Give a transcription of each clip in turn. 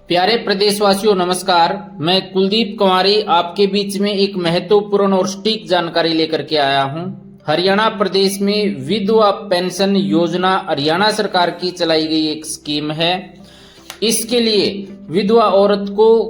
प्यारे प्रदेशवासियों नमस्कार। मैं कुलदीप कुमारी आपके बीच में एक महत्वपूर्ण और सटीक जानकारी लेकर के आया हूं। हरियाणा प्रदेश में विधवा पेंशन योजना हरियाणा सरकार की चलाई गई एक स्कीम है। इसके लिए विधवा औरत को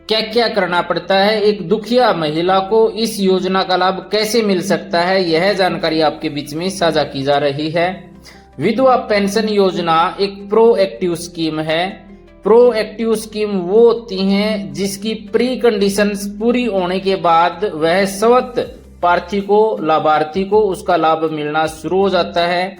क्या क्या करना पड़ता है, एक दुखिया महिला को इस योजना का लाभ कैसे मिल सकता है, यह जानकारी आपके बीच में साझा की जा रही है। विधवा पेंशन योजना एक प्रोएक्टिव स्कीम है। प्रोएक्टिव स्कीम वो होती हैं जिसकी प्री कंडीशंस पूरी होने के बाद वह स्वत प्रार्थी को, लाभार्थी को उसका लाभ मिलना शुरू हो जाता है।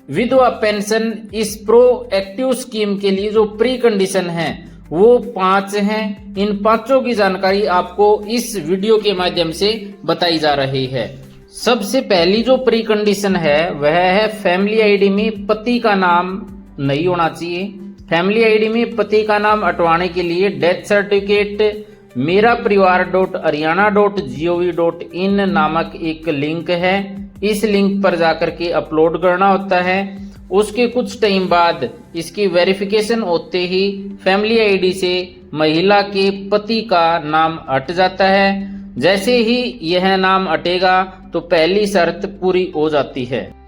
विधवा पेंशन इस प्रोएक्टिव स्कीम के लिए जो प्री कंडीशन है वो 5 हैं। इन 5 की जानकारी आपको इस वीडियो के माध्यम से बताई जा रही है। सबसे पहली जो प्री कंडीशन है वह है फैमिली आईडी में पति का नाम नहीं होना चाहिए। फैमिली आईडी में पति का नाम हटवाने के लिए डेथ सर्टिफिकेट मेरा परिवार .haryana.gov.in नामक एक लिंक है। इस लिंक पर जाकर के अपलोड करना होता है। उसके कुछ टाइम बाद इसकी वेरिफिकेशन होते ही फैमिली आईडी से महिला के पति का नाम हट जाता है। जैसे ही यह नाम हटेगा तो पहली शर्त पूरी हो जाती है।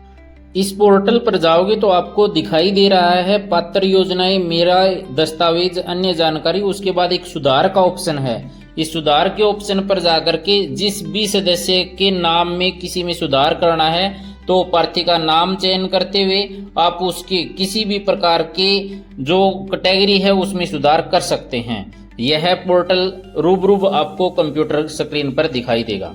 इस पोर्टल पर जाओगे तो आपको दिखाई दे रहा है पात्र योजनाएं, मेरा दस्तावेज, अन्य जानकारी। उसके बाद एक सुधार का ऑप्शन है। इस सुधार के ऑप्शन पर जाकर के जिस भी सदस्य के नाम में किसी में सुधार करना है तो प्रार्थी का नाम चयन करते हुए आप उसके किसी भी प्रकार के जो कैटेगरी है उसमें सुधार कर सकते हैं। यह पोर्टल रूबरू आपको कंप्यूटर स्क्रीन पर दिखाई देगा।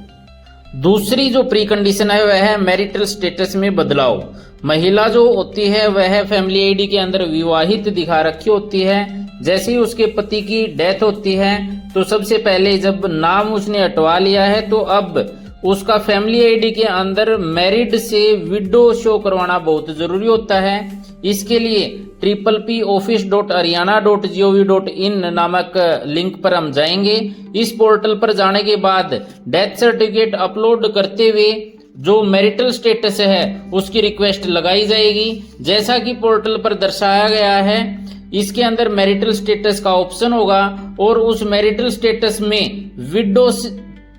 दूसरी जो प्री कंडीशन है वह है मैरिटल स्टेटस में बदलाव। महिला जो होती है वह फैमिली आईडी के अंदर विवाहित दिखा रखी होती है। जैसे ही उसके पति की डेथ होती है तो सबसे पहले जब नाम उसने हटवा लिया है तो अब उसका फैमिली आईडी के अंदर मैरिड से विडो शो करवाना बहुत जरूरी होता है। इसके लिए PPOffice.haryana.gov.in नामक लिंक पर हम जाएंगे। इस पोर्टल पर जाने के बाद डेथ सर्टिफिकेट अपलोड करते हुए जो मैरिटल स्टेटस है उसकी रिक्वेस्ट लगाई जाएगी। जैसा कि पोर्टल पर दर्शाया गया है इसके अंदर मैरिटल स्टेटस का ऑप्शन होगा और उस मैरिटल स्टेटस में विडो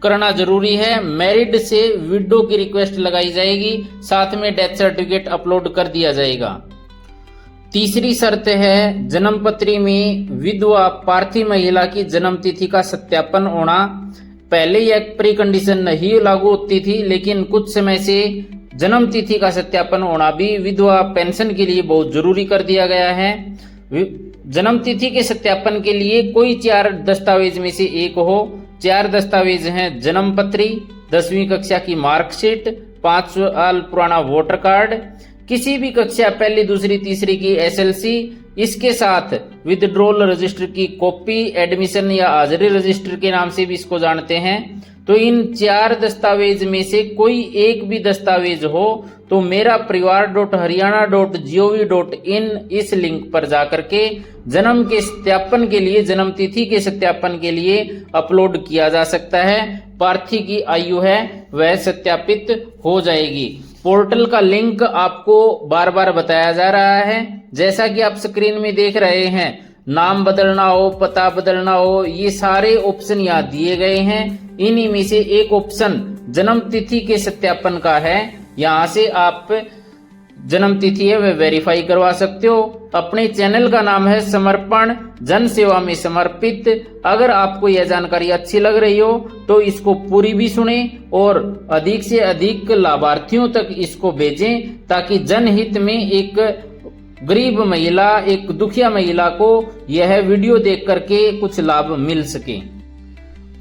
करना जरूरी है। मैरिड से विडो की रिक्वेस्ट लगाई जाएगी, साथ में डेथ सर्टिफिकेट अपलोड कर दिया जाएगा। तीसरी शर्त है जन्म पत्री में विधवा पार्थी महिला की जन्म तिथि का सत्यापन होना। पहले यह प्री कंडीशन नहीं लागू होती थी, लेकिन कुछ समय से जन्म तिथि का सत्यापन होना भी विधवा पेंशन के लिए बहुत जरूरी कर दिया गया है। जन्म तिथि के सत्यापन के लिए कोई 4 दस्तावेज में से एक हो। 4 दस्तावेज हैं जन्म पत्री, 10वीं कक्षा की मार्कशीट, 5 साल पुराना वोटर कार्ड, किसी भी कक्षा पहली, दूसरी, तीसरी की SLC, इसके साथ विथड्रॉल रजिस्टर की कॉपी, एडमिशन या हाजिरी रजिस्टर के नाम से भी इसको जानते हैं। तो इन 4 दस्तावेज में से कोई एक भी दस्तावेज हो तो मेरा परिवार .haryana.gov.in इस लिंक पर जाकर के जन्म के सत्यापन के लिए, जन्म तिथि के सत्यापन के लिए अपलोड किया जा सकता है। प्रार्थी की आयु है वह सत्यापित हो जाएगी। पोर्टल का लिंक आपको बार बार बताया जा रहा है। जैसा कि आप स्क्रीन में देख रहे हैं, नाम बदलना हो, पता बदलना हो, ये सारे ऑप्शन यहाँ दिए गए हैं। इन्हीं में से एक ऑप्शन जन्म तिथि के सत्यापन का है। यहाँ से आप जन्म तिथि है वह वेरीफाई करवा सकते हो। अपने चैनल का नाम है समर्पण, जन सेवा में समर्पित। अगर आपको यह जानकारी अच्छी लग रही हो तो इसको पूरी भी सुने और अधिक से अधिक लाभार्थियों तक इसको भेजें, ताकि जनहित में एक गरीब महिला, एक दुखिया महिला को यह वीडियो देख करके कुछ लाभ मिल सके।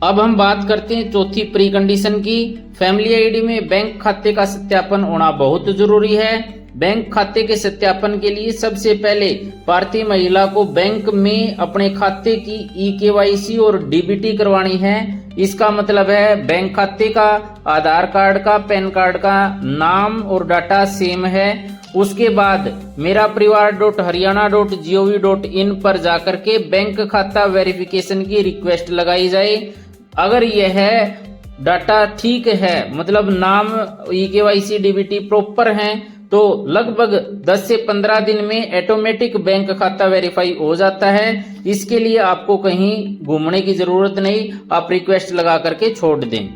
अब हम बात करते हैं चौथी प्री कंडीशन की। फैमिली आईडी में बैंक खाते का सत्यापन होना बहुत जरूरी है। बैंक खाते के सत्यापन के लिए सबसे पहले पार्थी महिला को बैंक में अपने खाते की eKYC और DBT करवानी है। इसका मतलब है बैंक खाते का, आधार कार्ड का, पैन कार्ड का नाम और डाटा सेम है। उसके बाद मेरा परिवार .haryana.gov.in पर जाकर के बैंक खाता वेरिफिकेशन की रिक्वेस्ट लगाई जाए। अगर यह डाटा ठीक है, मतलब नाम, eKYC, DBT प्रॉपर हैं, तो लगभग 10 से 15 दिन में ऑटोमेटिक बैंक खाता वेरीफाई हो जाता है। इसके लिए आपको कहीं घूमने की जरूरत नहीं, आप रिक्वेस्ट लगा करके छोड़ दें।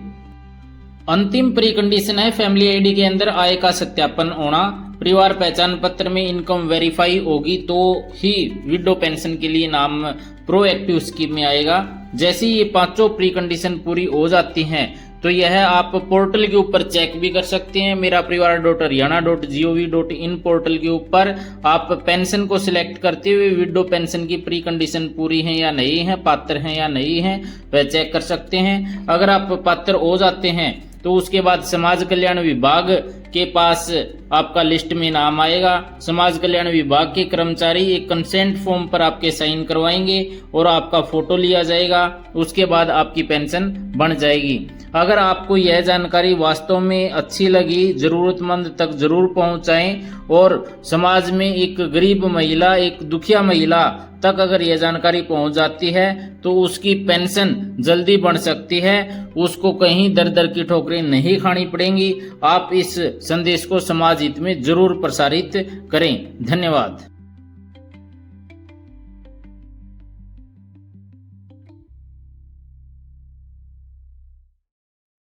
अंतिम प्री कंडीशन है फैमिली आईडी के अंदर आय का सत्यापन होना। परिवार पहचान पत्र में इनकम वेरीफाई होगी तो ही विडो पेंशन के लिए नाम प्रोएक्टिव स्कीम में आएगा। जैसे ये पांचों प्री कंडीशन पूरी हो जाती हैं तो यह आप पोर्टल के ऊपर चेक भी कर सकते हैं। मेरा परिवार .haryana.gov.in पोर्टल के ऊपर आप पेंशन को सिलेक्ट करते हुए विडो पेंशन की प्री कंडीशन पूरी है या नहीं है, पात्र हैं या नहीं है, वह चेक कर सकते हैं। अगर आप पात्र हो जाते हैं तो उसके बाद समाज कल्याण विभाग के पास आपका लिस्ट में नाम आएगा। समाज कल्याण विभाग के कर्मचारी एक कंसेंट फॉर्म पर आपके साइन करवाएंगे और आपका फोटो लिया जाएगा। उसके बाद आपकी पेंशन बन जाएगी। अगर आपको यह जानकारी वास्तव में अच्छी लगी, जरूरतमंद तक जरूर पहुंचाएं और समाज में एक गरीब महिला, एक दुखिया महिला तक अगर यह जानकारी पहुंच जाती है तो उसकी पेंशन जल्दी बन सकती है, उसको कहीं दर दर की ठोकरें नहीं खानी पड़ेंगी। आप इस संदेश को समाज हित में जरूर प्रसारित करें। धन्यवाद।